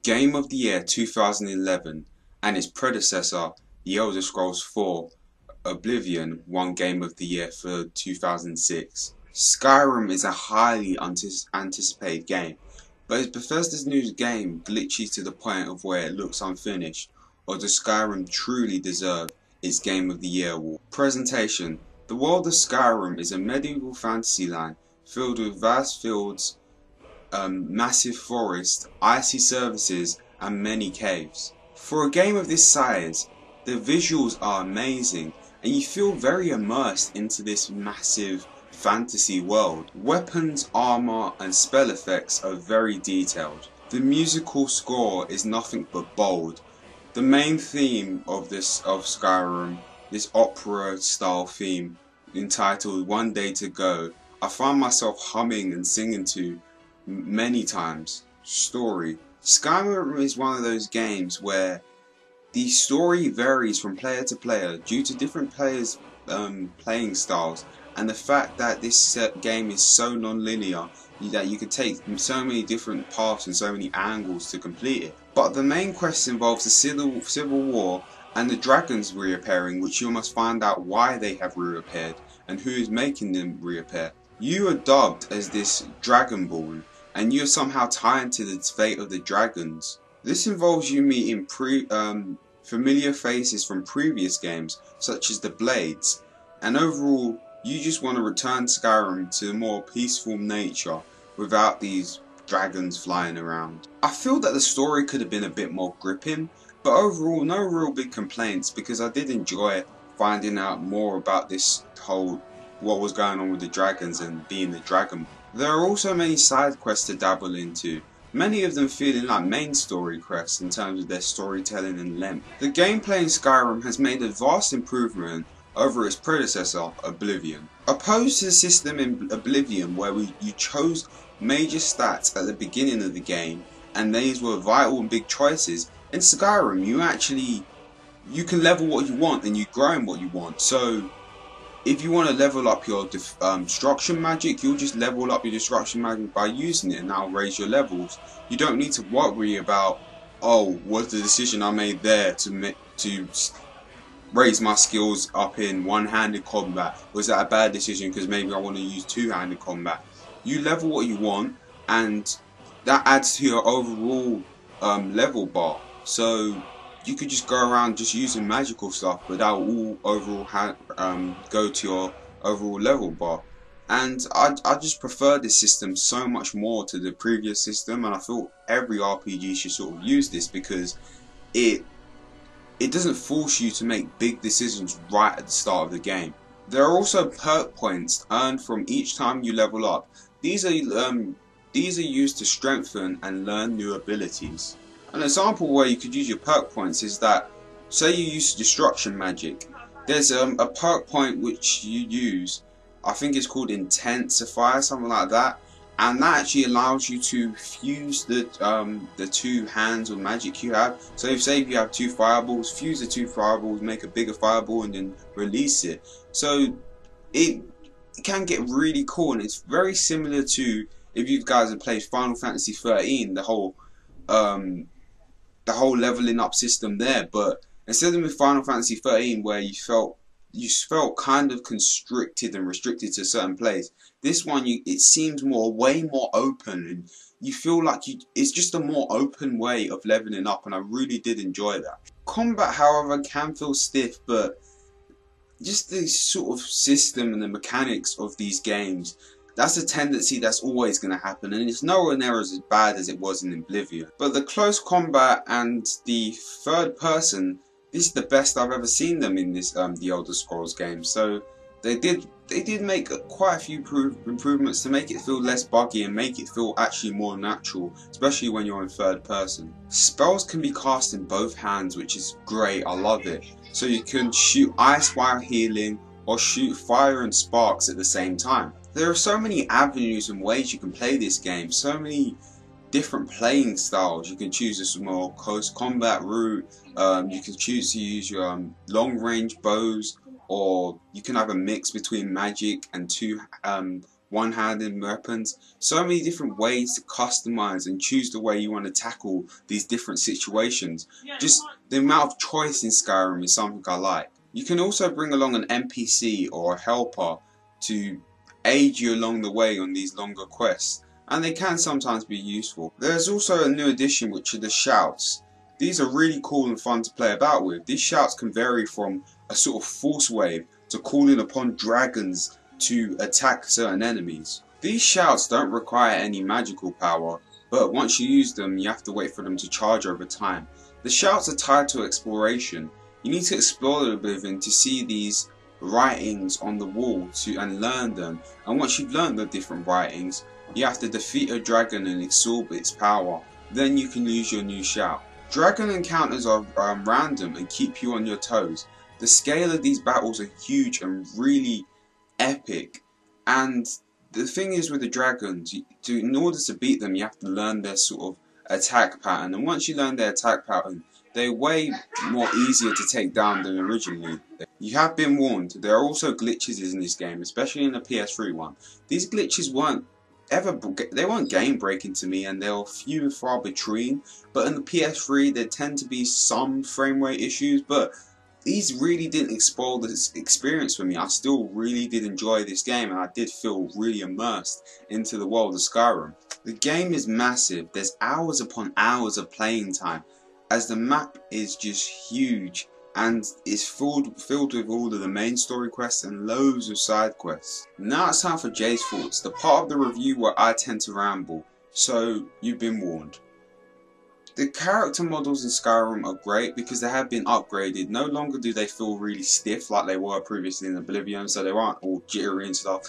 Game of the Year 2011 and its predecessor, The Elder Scrolls 4 Oblivion, won Game of the Year for 2006. Skyrim is a highly anticipated game, but is Bethesda's new game glitchy to the point of where it looks unfinished, or does Skyrim truly deserve its Game of the Year award? Presentation. The world of Skyrim is a medieval fantasy land filled with vast fields, massive forest, icy surfaces, and many caves. For a game of this size, the visuals are amazing, and you feel very immersed into this massive fantasy world. Weapons, armor, and spell effects are very detailed. The musical score is nothing but bold. The main theme of Skyrim, this opera-style theme entitled "One Day to Go," I find myself humming and singing to many times. Story. Skyrim is one of those games where the story varies from player to player due to different players' playing styles, and the fact that this game is so non-linear that you can take so many different paths and so many angles to complete it. But the main quest involves the civil war and the dragons reappearing, which you must find out why they have reappeared and who is making them reappear. You are dubbed as this Dragonborn, and you are somehow tied to the fate of the dragons. This involves you meeting familiar faces from previous games, such as the Blades, and overall you just want to return Skyrim to a more peaceful nature without these dragons flying around. I feel that the story could have been a bit more gripping, but overall no real big complaints, because I did enjoy finding out more about this whole what was going on with the dragons and being the dragon. There are also many side quests to dabble into, many of them feeling like main story quests in terms of their storytelling and length. The gameplay in Skyrim has made a vast improvement over its predecessor, Oblivion. Opposed to the system in Oblivion where you chose major stats at the beginning of the game and these were vital and big choices, in Skyrim you can level what you want and you grow in what you want. So if you want to level up your destruction magic, you'll just level up your destruction magic by using it, and that'll raise your levels. You don't need to worry about, oh, was the decision I made there to raise my skills up in one-handed combat, was that a bad decision because maybe I want to use two-handed combat? You level what you want, and that adds to your overall level bar. So you could just go around just using magical stuff, but that will all overall go to your overall level bar. And I just prefer this system so much more to the previous system, and I feel every RPG should sort of use this because it doesn't force you to make big decisions right at the start of the game. There are also perk points earned from each time you level up. These are used to strengthen and learn new abilities. An example where you could use your perk points is that, say you use destruction magic, there's a perk point which you use, I think it's called Intensify, something like that, and that actually allows you to fuse the two hands of magic you have. So say if you have two fireballs, fuse the two fireballs, make a bigger fireball and then release it. So it can get really cool, and it's very similar to, if you guys have played Final Fantasy 13, the whole leveling up system there. But instead of with Final Fantasy 13 where you felt kind of constricted and restricted to a certain place, this one it seems way more open, and you feel like it's just a more open way of leveling up, and I really did enjoy that. Combat, however, can feel stiff, but just the sort of system and the mechanics of these games, that's a tendency that's always going to happen, and it's nowhere near as bad as it was in Oblivion. But the close combat and the third person, this is the best I've ever seen them in this the Elder Scrolls game. So they did make quite a few improvements to make it feel less buggy and make it feel actually more natural, especially when you're in third person. Spells can be cast in both hands, which is great, I love it. So you can shoot ice while healing, or shoot fire and sparks at the same time. There are so many avenues and ways you can play this game, so many different playing styles. You can choose a more close combat route, you can choose to use your long range bows, or you can have a mix between magic and one-handed weapons, so many different ways to customize and choose the way you want to tackle these different situations. Just the amount of choice in Skyrim is something I like. You can also bring along an NPC or a helper to aid you along the way on these longer quests, and they can sometimes be useful. There's also a new addition, which are the shouts. These are really cool and fun to play about with. These shouts can vary from a sort of force wave to calling upon dragons to attack certain enemies. These shouts don't require any magical power, but once you use them you have to wait for them to charge over time. The shouts are tied to exploration. You need to explore the Oblivion to see these writings on the wall and learn them, and once you've learned the different writings you have to defeat a dragon and absorb its power. Then you can use your new shout. Dragon encounters are random and keep you on your toes. The scale of these battles are huge and really epic, and the thing is with the dragons, in order to beat them you have to learn their sort of attack pattern, and once you learn their attack pattern they're way more easier to take down than originally. You have been warned, there are also glitches in this game, especially in the PS3 one. These glitches weren't game breaking to me, and they were few and far between, but in the PS3 there tend to be some frame rate issues, but these really didn't spoil this experience for me. I still really did enjoy this game, and I did feel really immersed into the world of Skyrim. The game is massive, there's hours upon hours of playing time, as the map is just huge and it's filled with all of the main story quests and loads of side quests. Now it's time for Jay's thoughts, the part of the review where I tend to ramble, so you've been warned. The character models in Skyrim are great because they have been upgraded. No longer do they feel really stiff like they were previously in Oblivion, so they aren't all jittery and stuff.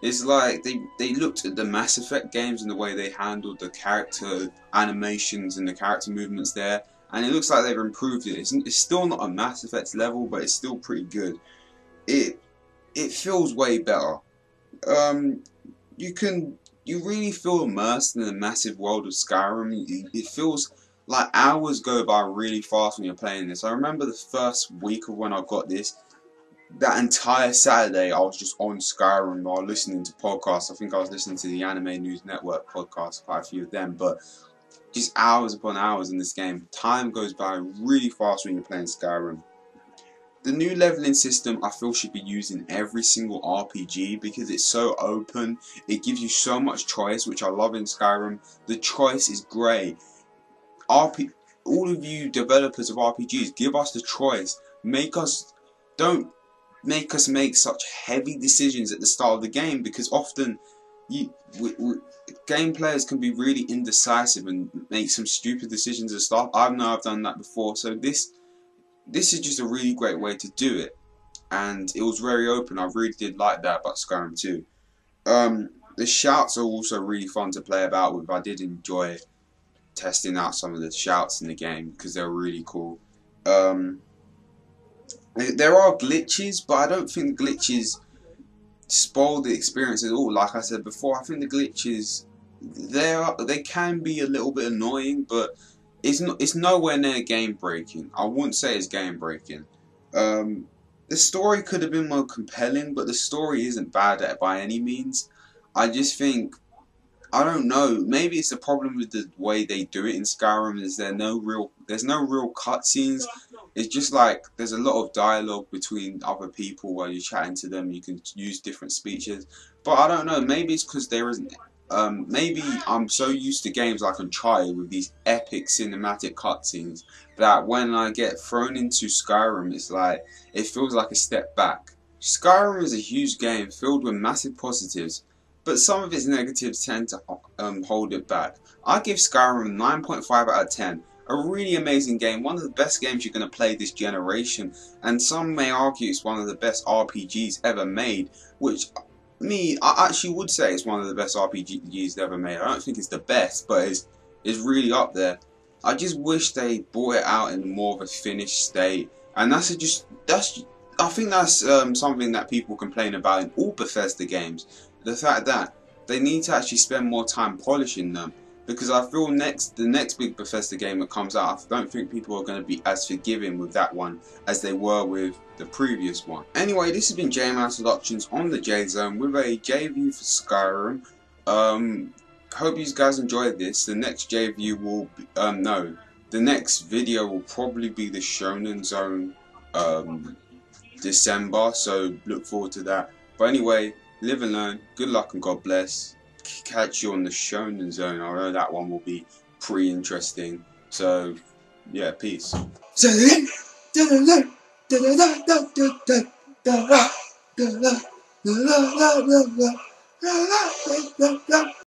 It's like they looked at the Mass Effect games and the way they handled the character animations and the character movements there, and it looks like they've improved it. It's still not a Mass Effect level, but it's still pretty good. It feels way better. You really feel immersed in the massive world of Skyrim. It feels like hours go by really fast when you're playing this. I remember the first week of when I got this, that entire Saturday I was just on Skyrim while listening to podcasts. I think I was listening to the Anime News Network podcast, quite a few of them, but just hours upon hours in this game. Time goes by really fast when you're playing Skyrim. The new leveling system I feel should be used in every single RPG because it's so open. It gives you so much choice, which I love in Skyrim. The choice is great. All of you developers of RPGs, give us the choice. Don't make us make such heavy decisions at the start of the game, because often game players can be really indecisive and make some stupid decisions at the start. I know I've done that before, so this is just a really great way to do it, and it was very open. I really did like that about Skyrim 2. The shouts are also really fun to play about with. I did enjoy testing out some of the shouts in the game because they're really cool. There are glitches, but I don't think the glitches spoil the experience at all. Like I said before, I think the glitches they can be a little bit annoying, but it's nowhere near game breaking. I wouldn't say it's game breaking. The story could have been more compelling, but the story isn't bad by any means. I just think, I don't know, maybe it's a problem with the way they do it in Skyrim. There's no real cutscenes. It's just like there's a lot of dialogue between other people while you're chatting to them. You can use different speeches, but I don't know, maybe it's because there isn't. Maybe I'm so used to games like Uncharted with these epic cinematic cutscenes that when I get thrown into Skyrim, it's like it feels like a step back. Skyrim is a huge game filled with massive positives, but some of its negatives tend to hold it back. I give Skyrim 9.5 out of 10. A really amazing game, one of the best games you're going to play this generation, and some may argue it's one of the best RPGs ever made, which I actually would say it's one of the best RPGs ever made. I don't think it's the best, but it's really up there. I just wish they brought it out in more of a finished state, and I think that's something that people complain about in all Bethesda games. The fact that they need to actually spend more time polishing them. because I feel the next big Bethesda game that comes out, I don't think people are going to be as forgiving with that one as they were with the previous one. Anyway, this has been JMouse Productions on the Jzone with a Jview for Skyrim. Hope you guys enjoyed this. The next Jview will be, the next video will probably be the Shonen Zone December, so look forward to that. But anyway, live and learn, good luck and God bless. Catch you on the Shonen Zone. I know that one will be pretty interesting. So yeah, peace.